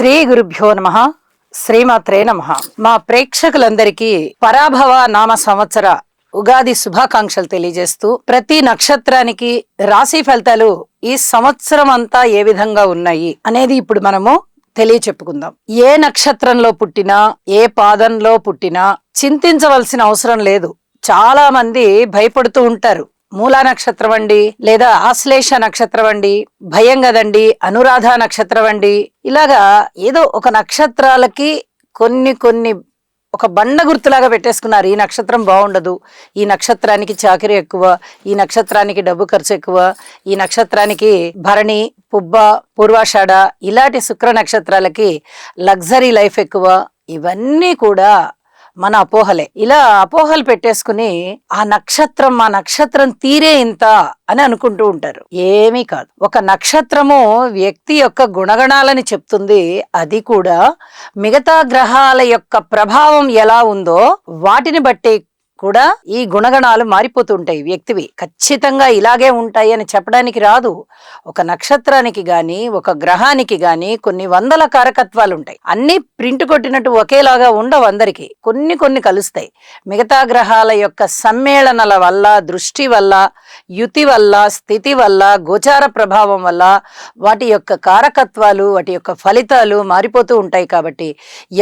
శ్రీ గురుభ్యో నమః. శ్రీమాత్రే నమః. మా ప్రేక్షకులందరికీ పరాభవ నామ సంవత్సర ఉగాది శుభాకాంక్షలు తెలియజేస్తూ, ప్రతి నక్షత్రానికి రాశి ఫలితాలు ఈ సంవత్సరం అంతా ఏ విధంగా ఉన్నాయి అనేది ఇప్పుడు మనము తెలియచెప్పుకుందాం. ఏ నక్షత్రంలో పుట్టినా, ఏ పాదంలో పుట్టినా చింతించవలసిన అవసరం లేదు. చాలా మంది భయపడుతూ ఉంటారు. మూలా నక్షత్రం అండి, లేదా ఆశ్లేష నక్షత్రం అండి, భయం కదండి, అనురాధ నక్షత్రం అండి, ఇలాగా ఏదో ఒక నక్షత్రాలకి కొన్ని ఒక బండ గుర్తులాగా పెట్టేసుకున్నారు. ఈ నక్షత్రం బాగుండదు, ఈ నక్షత్రానికి చాకరీ ఎక్కువ, ఈ నక్షత్రానికి డబ్బు ఖర్చు ఎక్కువ, ఈ నక్షత్రానికి భరణి, పుబ్బ, పూర్వాషాఢ ఇలాంటి శుక్ర నక్షత్రాలకి లగ్జరీ లైఫ్ ఎక్కువ. ఇవన్నీ కూడా మన అపోహలే. ఇలా అపోహలు పెట్టేసుకుని ఆ నక్షత్రం తీరే ఇంత అని అనుకుంటూ ఉంటారు. ఏమీ కాదు. ఒక నక్షత్రము వ్యక్తి యొక్క గుణగణాలని చెప్తుంది. అది కూడా మిగతా గ్రహాల యొక్క ప్రభావం ఎలా ఉందో వాటిని బట్టి కూడా ఈ గుణగణాలు మారిపోతుంటాయి. వ్యక్తివి ఖచ్చితంగా ఇలాగే ఉంటాయి అని చెప్పడానికి రాదు. ఒక నక్షత్రానికి గాని, ఒక గ్రహానికి గాని కొన్ని వందల కారకత్వాలు ఉంటాయి. అన్ని ప్రింట్ కొట్టినట్టు ఒకేలాగా ఉండవు. అందరికి కొన్ని కలుస్తాయి. మిగతా గ్రహాల యొక్క సమ్మేళనల వల్ల, దృష్టి వల్ల, యుతి వల్ల, స్థితి వల్ల, గోచార ప్రభావం వల్ల వాటి యొక్క కారకత్వాలు, వాటి యొక్క ఫలితాలు మారిపోతూ ఉంటాయి. కాబట్టి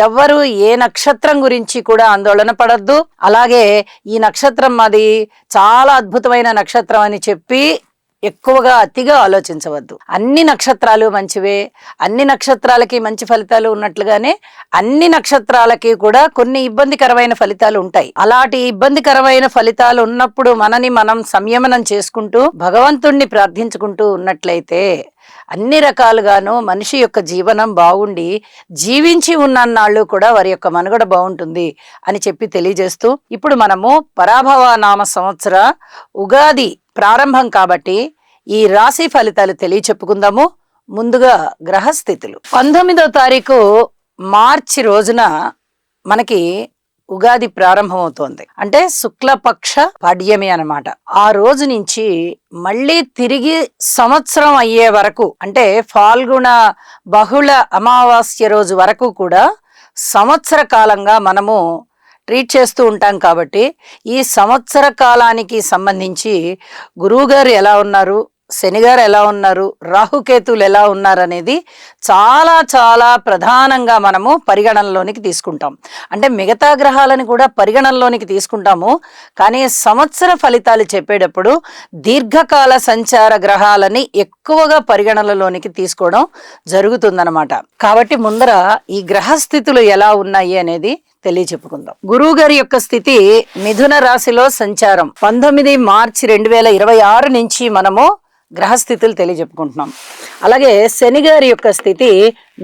ఎవ్వరూ ఏ నక్షత్రం గురించి కూడా ఆందోళన పడద్దు. అలాగే ఈ నక్షత్రం మాది చాలా అద్భుతమైన నక్షత్రం అని చెప్పి ఎక్కువగా అతిగా ఆలోచించవద్దు. అన్ని నక్షత్రాలు మంచివే, అన్ని నక్షత్రాలకి మంచి ఫలితాలు ఉన్నట్లుగానే అన్ని నక్షత్రాలకి కూడా కొన్ని ఇబ్బందికరమైన ఫలితాలు ఉంటాయి. అలాంటి ఇబ్బందికరమైన ఫలితాలు ఉన్నప్పుడు మనని మనం సంయమనం చేసుకుంటూ భగవంతుణ్ణి ప్రార్థించుకుంటూ ఉన్నట్లయితే అన్ని రకాలుగాను మనిషి యొక్క జీవనం బాగుండి జీవించి ఉన్నన్నాళ్ళు కూడా వారి యొక్క మనుగడ బాగుంటుంది అని చెప్పి తెలియజేస్తూ, ఇప్పుడు మనము పరాభవ నామ సంవత్సర ఉగాది ప్రారంభం కాబట్టి ఈ రాశి ఫలితాలు తెలియచెప్పుకుందాము. ముందుగా గ్రహస్థితులు. 19వ తారీఖు మార్చి రోజున మనకి ఉగాది ప్రారంభమవుతోంది. అంటే శుక్లపక్ష పాడ్యమి అన్నమాట. ఆ రోజు నుంచి మళ్ళీ తిరిగి సంవత్సరం అయ్యే వరకు, అంటే ఫాల్గుణ బహుళ అమావాస్య రోజు వరకు కూడా సంవత్సర కాలంగా మనము ట్రీట్ చేస్తూ ఉంటాం. కాబట్టి ఈ సంవత్సర కాలానికి సంబంధించి గురువుగారు ఎలా ఉన్నారు, శనిగారు ఎలా ఉన్నారు, రాహుకేతువులు ఎలా ఉన్నారు అనేది చాలా ప్రధానంగా మనము పరిగణనలోనికి తీసుకుంటాం. అంటే మిగతా గ్రహాలను కూడా పరిగణనలోనికి తీసుకుంటాము. కానీ సంవత్సర ఫలితాలు చెప్పేటప్పుడు దీర్ఘకాల సంచార గ్రహాలని ఎక్కువగా పరిగణనలోనికి తీసుకోవడం జరుగుతుందన్నమాట. కాబట్టి ముందర ఈ గ్రహస్థితులు ఎలా ఉన్నాయి అనేది తెలియచెప్పుకుందాం. గురువు గారి యొక్క స్థితి మిథున రాశిలో సంచారం 19 మార్చి 2026 నుంచి మనము గ్రహస్థితులు తెలియజెప్పుకుంటున్నాం. అలాగే శని గారి యొక్క స్థితి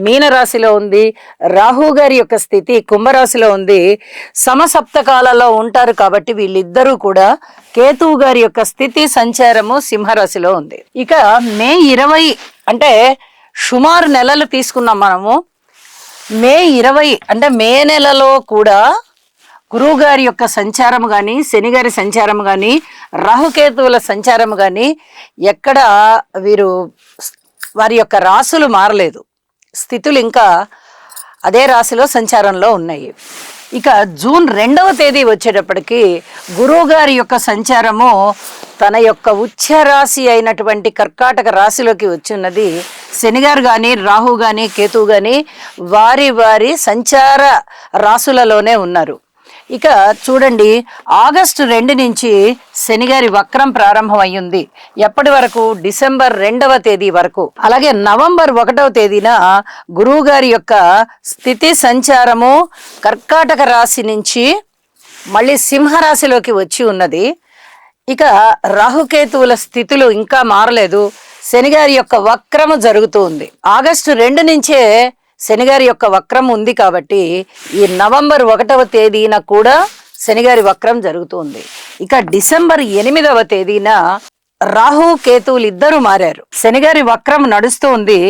మీనరాశిలో ఉంది, రాహు గారి యొక్క స్థితి కుంభరాశిలో ఉంది. సమసప్తకాలలో ఉంటారు కాబట్టి వీళ్ళిద్దరూ కూడా కేతువు గారి యొక్క స్థితి సంచారము సింహరాశిలో ఉంది. ఇక మే 20 అంటే సుమారు నెలలు తీసుకున్నాం మనము. మే 20 అంటే మే నెలలో కూడా గురువు గారి యొక్క సంచారము కానీ, శని గారి సంచారము కానీ, రాహుకేతువుల సంచారము కానీ ఎక్కడ వారి యొక్క రాశులు మారలేదు. స్థితులు ఇంకా అదే రాశిలో సంచారంలో ఉన్నాయి. ఇక జూన్ 2వ తేదీ వచ్చేటప్పటికి గురువు గారి యొక్క సంచారము తన యొక్క ఉచ్చ రాశి అయినటువంటి కర్కాటక రాశిలోకి వచ్చిన్నది. శనిగారు కానీ, రాహు కానీ, కేతువు కానీ వారి సంచార రాశులలోనే ఉన్నారు. ఇక చూడండి, ఆగస్టు 2 నుంచి శనిగారి వక్రం ప్రారంభం అయ్యింది. ఎప్పటి వరకు? డిసెంబర్ 2వ తేదీ వరకు. అలాగే నవంబర్ 1వ తేదీన గురువు గారి యొక్క స్థితి సంచారము కర్కాటక రాశి నుంచి మళ్ళీ సింహరాశిలోకి వచ్చి ఉన్నది. ఇక రాహుకేతువుల స్థితులు ఇంకా మారలేదు. శనిగారి యొక్క వక్రము జరుగుతూ ఉంది. ఆగస్టు 2 నుంచే శనిగారి యొక్క వక్రం ఉంది కాబట్టి ఈ నవంబర్ 1వ తేదీన కూడా శనిగారి వక్రం జరుగుతుంది. ఇక డిసెంబర్ 8వ తేదీన రాహు కేతువులు ఇద్దరు మారారు. శనిగారి వక్రం నడుస్తూ ఉంది.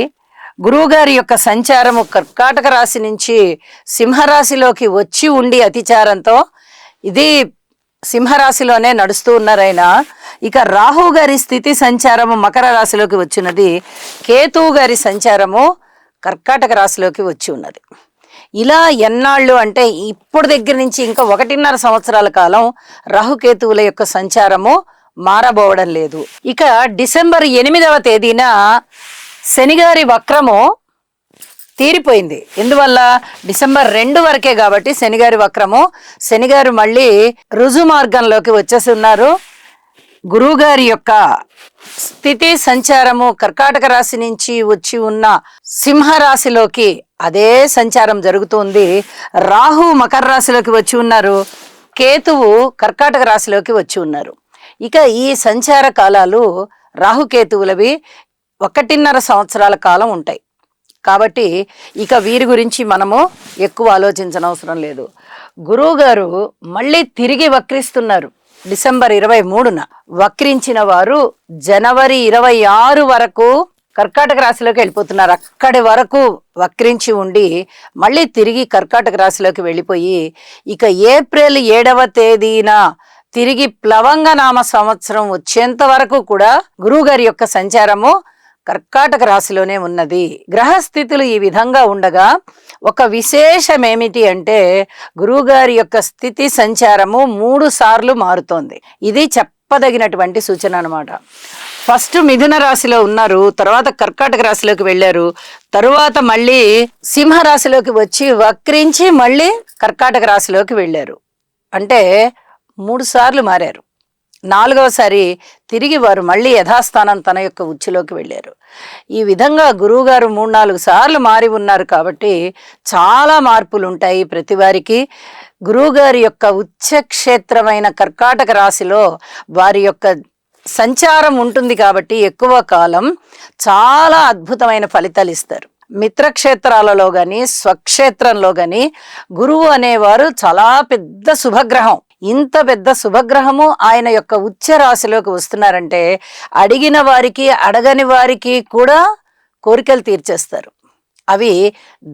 గురువు గారి యొక్క సంచారము కర్కాటక రాశి నుంచి సింహరాశిలోకి వచ్చి ఉండి అతిచారంతో ఇది సింహరాశిలోనే నడుస్తూ ఉన్నారైనా. ఇక రాహు గారి స్థితి సంచారము మకర రాశిలోకి వచ్చినది. కేతువు గారి సంచారము కర్కాటక రాశిలోకి వచ్చి ఉన్నది. ఇలా ఎన్నాళ్ళు అంటే ఇప్పుడు దగ్గర నుంచి ఇంకా 1.5 సంవత్సరాల కాలం రాహుకేతువుల యొక్క సంచారము మారబోవడం లేదు. ఇక డిసెంబర్ 8వ తేదీన శనిగారి వక్రము తీరిపోయింది. ఎందువల్ల? డిసెంబర్ 2 వరకే కాబట్టి శనిగారి వక్రము. శనిగారు మళ్ళీ రుజు మార్గంలోకి వచ్చేసి ఉన్నారు. గురువు గారి యొక్క స్థితి సంచారము కర్కాటక రాశి నుంచి వచ్చి ఉన్న సింహరాశిలోకి అదే సంచారం జరుగుతుంది. రాహు మకర రాశిలోకి వచ్చి ఉన్నారు, కేతువు కర్కాటక రాశిలోకి వచ్చి ఉన్నారు. ఇక ఈ సంచార కాలాలు రాహుకేతువులవి 1.5 సంవత్సరాల కాలం ఉంటాయి. కాబట్టి ఇక వీరి గురించి మనము ఎక్కువ ఆలోచించనవసరం లేదు. గురువు గారు మళ్ళీ తిరిగి వక్రిస్తున్నారు. డిసెంబర్ 23న వక్రించిన వారు జనవరి 26 వరకు కర్కాటక రాశిలోకి వెళ్ళిపోతున్నారు. అక్కడి వరకు వక్రించి ఉండి మళ్ళీ తిరిగి కర్కాటక రాశిలోకి వెళ్ళిపోయి ఇక ఏప్రిల్ 7వ తేదీన తిరిగి ప్లవంగ నామ సంవత్సరం వచ్చేంత వరకు కూడా గురువుగారి యొక్క సంచారము కర్కాటక రాశిలోనే ఉన్నది. గ్రహస్థితులు ఈ విధంగా ఉండగా ఒక విశేషం ఏమిటి అంటే గురువుగారి యొక్క స్థితి సంచారము 3 సార్లు మారుతోంది. ఇది చెప్పదగినటువంటి సూచన అన్నమాట. ఫస్ట్ మిథున రాశిలో ఉన్నారు, తర్వాత కర్కాటక రాశిలోకి వెళ్ళారు, తరువాత మళ్ళీ సింహరాశిలోకి వచ్చి వక్రించి మళ్ళీ కర్కాటక రాశిలోకి వెళ్ళారు. అంటే 3 సార్లు మారారు. 4వసారి తిరిగి వారు మళ్ళీ యథాస్థానం తన యొక్క ఉచ్చులోకి వెళ్ళారు. ఈ విధంగా గురువుగారు 3-4 సార్లు మారి ఉన్నారు కాబట్టి చాలా మార్పులు ఉంటాయి ప్రతి వారికి. గురువుగారి యొక్క ఉచ్చక్షేత్రమైన కర్కాటక రాశిలో వారి యొక్క సంచారం ఉంటుంది కాబట్టి ఎక్కువ కాలం చాలా అద్భుతమైన ఫలితాలు ఇస్తారు. మిత్రక్షేత్రాలలో గాని స్వక్షేత్రంలో గాని గురువు అనేవారు చాలా పెద్ద శుభగ్రహం. ఇంత పెద్ద శుభగ్రహము ఆయన యొక్క ఉచ్చ రాశిలోకి వస్తున్నారంటే అడిగిన వారికి అడగని వారికి కూడా కోరికలు తీర్చేస్తారు. అవి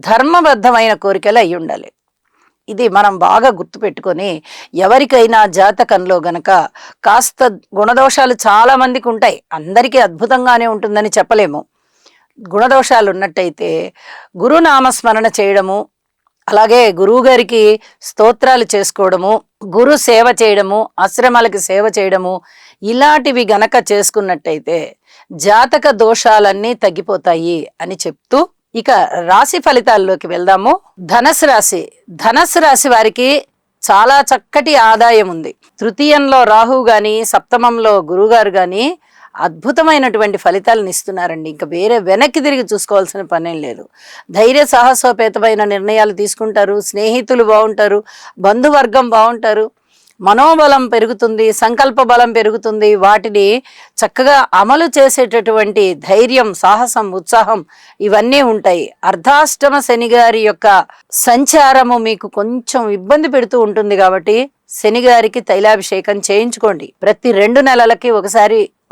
ధర్మబద్ధమైన కోరికలు అయి ఉండాలి. ఇది మనం బాగా గుర్తుపెట్టుకొని ఎవరికైనా జాతకంలో గనక కాస్త గుణదోషాలు చాలా మందికి ఉంటాయి, అందరికీ అద్భుతంగానే ఉంటుందని చెప్పలేము. గుణదోషాలు ఉన్నట్టయితే గురునామస్మరణ చేయడము, అలాగే గురువు గారికి స్తోత్రాలు చేసుకోవడము, గురు సేవ చేయడము, ఆశ్రమాలకి సేవ చేయడము, ఇలాంటివి గనక చేసుకున్నట్టయితే జాతక దోషాలన్నీ తగ్గిపోతాయి అని చెప్తూ ఇక రాశి ఫలితాల్లోకి వెళ్దాము. ధనస్సు రాశి వారికి చాలా చక్కటి ఆదాయం ఉంది. తృతీయంలో రాహు గాని, సప్తమంలో గురువుగారు గాని అద్భుతమైనటువంటి ఫలితాలను ఇస్తున్నారండి. ఇంకా వేరే వెనక్కి తిరిగి చూసుకోవాల్సిన పనేం లేదు. ధైర్య సాహసోపేతమైన నిర్ణయాలు తీసుకుంటారు, స్నేహితులు బాగుంటారు, బంధువర్గం బాగుంటారు, మనోబలం పెరుగుతుంది, సంకల్ప బలం పెరుగుతుంది. వాటిని చక్కగా అమలు చేసేటటువంటి ధైర్యం, సాహసం, ఉత్సాహం ఇవన్నీ ఉంటాయి. అర్ధాష్టమ శనిగారి యొక్క సంచారము మీకు కొంచెం ఇబ్బంది పెడుతూ ఉంటుంది కాబట్టి శనిగారికి తైలాభిషేకం చేయించుకోండి. ప్రతి 2 నెలలకి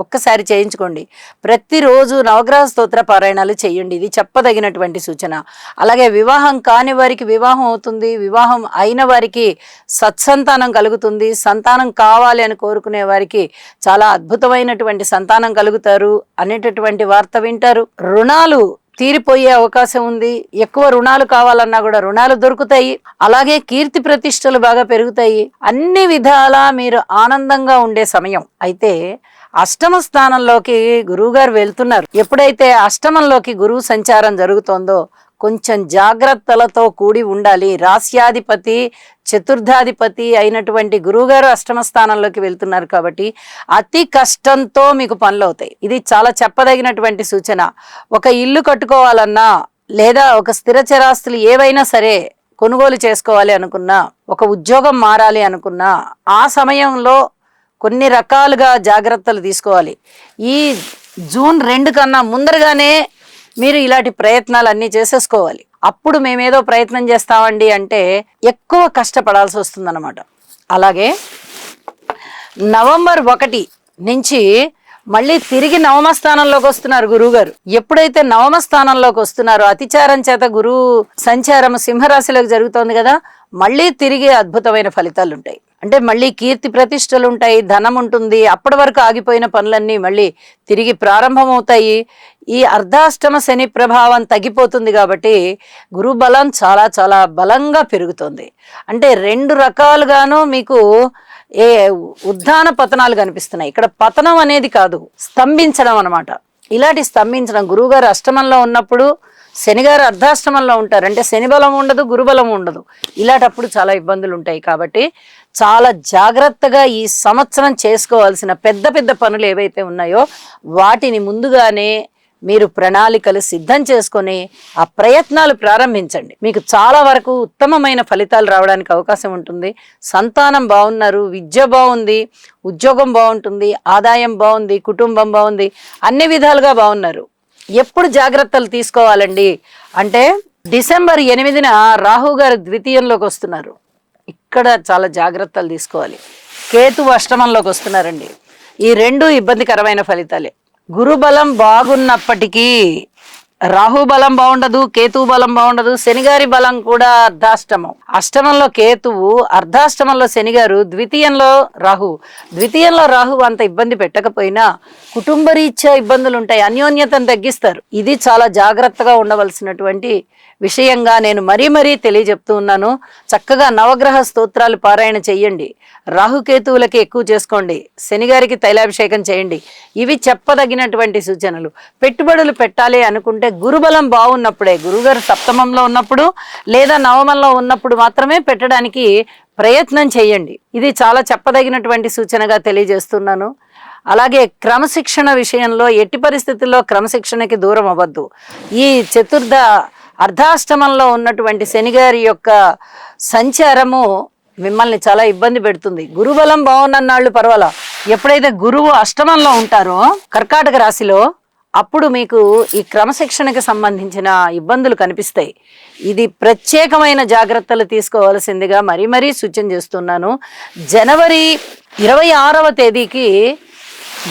ఒక్కసారి చేయించుకోండి. ప్రతిరోజు నవగ్రహ స్తోత్ర పారాయణాలు చేయండి. ఇది చెప్పదగినటువంటి సూచన. అలాగే వివాహం కాని వారికి వివాహం అవుతుంది, వివాహం అయిన వారికి సత్సంతానం కలుగుతుంది, సంతానం కావాలి అని కోరుకునే వారికి చాలా అద్భుతమైనటువంటి సంతానం కలుగుతారు అనేటటువంటి వార్త వింటారు. రుణాలు తీరిపోయే అవకాశం ఉంది. ఎక్కువ రుణాలు కావాలన్నా కూడా రుణాలు దొరుకుతాయి. అలాగే కీర్తి ప్రతిష్టలు బాగా పెరుగుతాయి. అన్ని విధాలా మీరు ఆనందంగా ఉండే సమయం. అయితే అష్టమ స్థానంలోకి గురువుగారు వెళ్తున్నారు. ఎప్పుడైతే అష్టమంలోకి గురువు సంచారం జరుగుతోందో కొంచెం జాగ్రత్తలతో కూడి ఉండాలి. రాస్యాధిపతి, చతుర్థాధిపతి అయినటువంటి గురువుగారు అష్టమ స్థానంలోకి వెళ్తున్నారు కాబట్టి అతి కష్టంతో మీకు పనులు అవుతాయి. ఇది చాలా చెప్పదగినటువంటి సూచన. ఒక ఇల్లు కట్టుకోవాలన్నా లేదా ఒక స్థిర చరాస్తులు ఏవైనా సరే కొనుగోలు చేసుకోవాలి అనుకున్నా, ఒక ఉద్యోగం మారాలి అనుకున్నా ఆ సమయంలో కొన్ని రకాలుగా జాగ్రత్తలు తీసుకోవాలి. ఈ జూన్ 2 కన్నా ముందరగానే మీరు ఇలాంటి ప్రయత్నాలు అన్నీ చేసేసుకోవాలి. అప్పుడు మేమేదో ప్రయత్నం చేస్తామండి అంటే ఎక్కువ కష్టపడాల్సి వస్తుందన్నమాట. అలాగే నవంబర్ 1 నుంచి మళ్ళీ తిరిగి నవమ స్థానంలోకి వస్తున్నారు గురువుగారు. ఎప్పుడైతే నవమ స్థానంలోకి వస్తున్నారో అతిచారం చేత గురువు సంచారం సింహరాశిలోకి జరుగుతోంది కదా, మళ్ళీ తిరిగి అద్భుతమైన ఫలితాలు ఉంటాయి. అంటే మళ్ళీ కీర్తి ప్రతిష్టలు ఉంటాయి, ధనం ఉంటుంది, అప్పటి వరకు ఆగిపోయిన పనులన్నీ మళ్ళీ తిరిగి ప్రారంభమవుతాయి. ఈ అర్ధాష్టమ శని ప్రభావం తగ్గిపోతుంది కాబట్టి గురు బలం చాలా చాలా బలంగా పెరుగుతుంది. అంటే 2 రకాలుగాను మీకు ఉద్దాన పతనాలు కనిపిస్తున్నాయి. ఇక్కడ పతనం అనేది కాదు, స్తంభించడం అనమాట. ఇలాంటి స్తంభించడం, గురువుగారు అష్టమంలో ఉన్నప్పుడు శనిగారు అర్ధాష్టమంలో ఉంటారు, అంటే శని బలం ఉండదు, గురుబలం ఉండదు. ఇలాంటప్పుడు చాలా ఇబ్బందులు ఉంటాయి. కాబట్టి చాలా జాగ్రత్తగా ఈ సంవత్సరం చేసుకోవాల్సిన పెద్ద పెద్ద పనులు ఏవైతే ఉన్నాయో వాటిని ముందుగానే మీరు ప్రణాళికలు సిద్ధం చేసుకొని ఆ ప్రయత్నాలు ప్రారంభించండి. మీకు చాలా వరకు ఉత్తమమైన ఫలితాలు రావడానికి అవకాశం ఉంటుంది. సంతానం బాగున్నారు, విద్య బాగుంది, ఉద్యోగం బాగుంటుంది, ఆదాయం బాగుంది, కుటుంబం బాగుంది, అన్ని విధాలుగా బాగున్నారు. ఎప్పుడు జాగ్రత్తలు తీసుకోవాలండి అంటే డిసెంబర్ 8న రాహు గారు ద్వితీయంలోకి వస్తున్నారు. ఇక్కడ చాలా జాగ్రత్తలు తీసుకోవాలి. కేతువు అష్టమంలోకి వస్తున్నారండి. ఈ 2 ఇబ్బందికరమైన ఫలితాలే. గురుబలం బాగున్నప్పటికీ రాహు బలం బాగుండదు, కేతువు బలం బాగుండదు, శనిగారి బలం కూడా అర్ధాష్టమం. అష్టమంలో కేతువు, అర్ధాష్టమంలో శనిగారు, ద్వితీయంలో రాహు అంత ఇబ్బంది పెట్టకపోయినా కుటుంబ రీత్యా ఇబ్బందులు ఉంటాయి, అన్యోన్యతను తగ్గిస్తారు. ఇది చాలా జాగ్రత్తగా ఉండవలసినటువంటి విషయంగా నేను మరీ తెలియజెప్తూ ఉన్నాను. చక్కగా నవగ్రహ స్తోత్రాలు పారాయణ చెయ్యండి, రాహుకేతువులకి ఎక్కువ చేసుకోండి, శనిగారికి తైలాభిషేకం చేయండి. ఇవి చెప్పదగినటువంటి సూచనలు. పెట్టుబడులు పెట్టాలి అనుకుంటే గురుబలం బాగున్నప్పుడే, గురుగారు సప్తమంలో ఉన్నప్పుడు లేదా నవమంలో ఉన్నప్పుడు మాత్రమే పెట్టడానికి ప్రయత్నం చేయండి. ఇది చాలా చెప్పదగినటువంటి సూచనగా తెలియజేస్తున్నాను. అలాగే క్రమశిక్షణ విషయంలో ఎట్టి పరిస్థితుల్లో క్రమశిక్షణకి దూరం అవ్వద్దు. ఈ అర్ధాష్టమంలో ఉన్నటువంటి శనిగారి యొక్క సంచారము మిమ్మల్ని చాలా ఇబ్బంది పెడుతుంది. గురుబలం బాగున్నన్నాళ్ళు పర్వాలా, ఎప్పుడైతే గురువు అష్టమంలో ఉంటారో కర్కాటక రాశిలో అప్పుడు మీకు ఈ క్రమశిక్షణకి సంబంధించిన ఇబ్బందులు కనిపిస్తాయి. ఇది ప్రత్యేకమైన జాగ్రత్తలు తీసుకోవాల్సిందిగా మరీ సూచన చేస్తున్నాను. జనవరి 26వ తేదీకి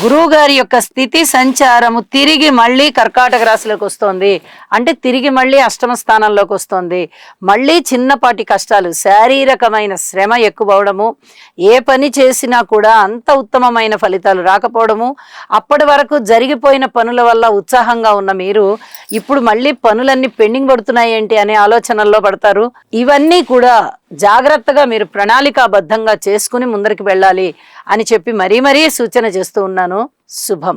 గురువు గారి యొక్క స్థితి సంచారము తిరిగి మళ్ళీ కర్కాటక రాశిలోకి వస్తుంది. అంటే తిరిగి మళ్ళీ అష్టమ స్థానంలోకి వస్తుంది. మళ్ళీ చిన్నపాటి కష్టాలు, శారీరకమైన శ్రమ ఎక్కువ అవడము, ఏ పని చేసినా కూడా అంత ఉత్తమమైన ఫలితాలు రాకపోవడము, అప్పటి వరకు జరిగిపోయిన పనుల వల్ల ఉత్సాహంగా ఉన్న మీరు ఇప్పుడు మళ్ళీ పనులన్నీ పెండింగ్ పడుతున్నాయి ఏంటి అనే ఆలోచనల్లో పడతారు. ఇవన్నీ కూడా జాగ్రత్తగా మీరు ప్రణాళికాబద్ధంగా చేసుకుని ముందరికి వెళ్ళాలి అని చెప్పి మరీ సూచన చేస్తూ ఉన్నాను. శుభం.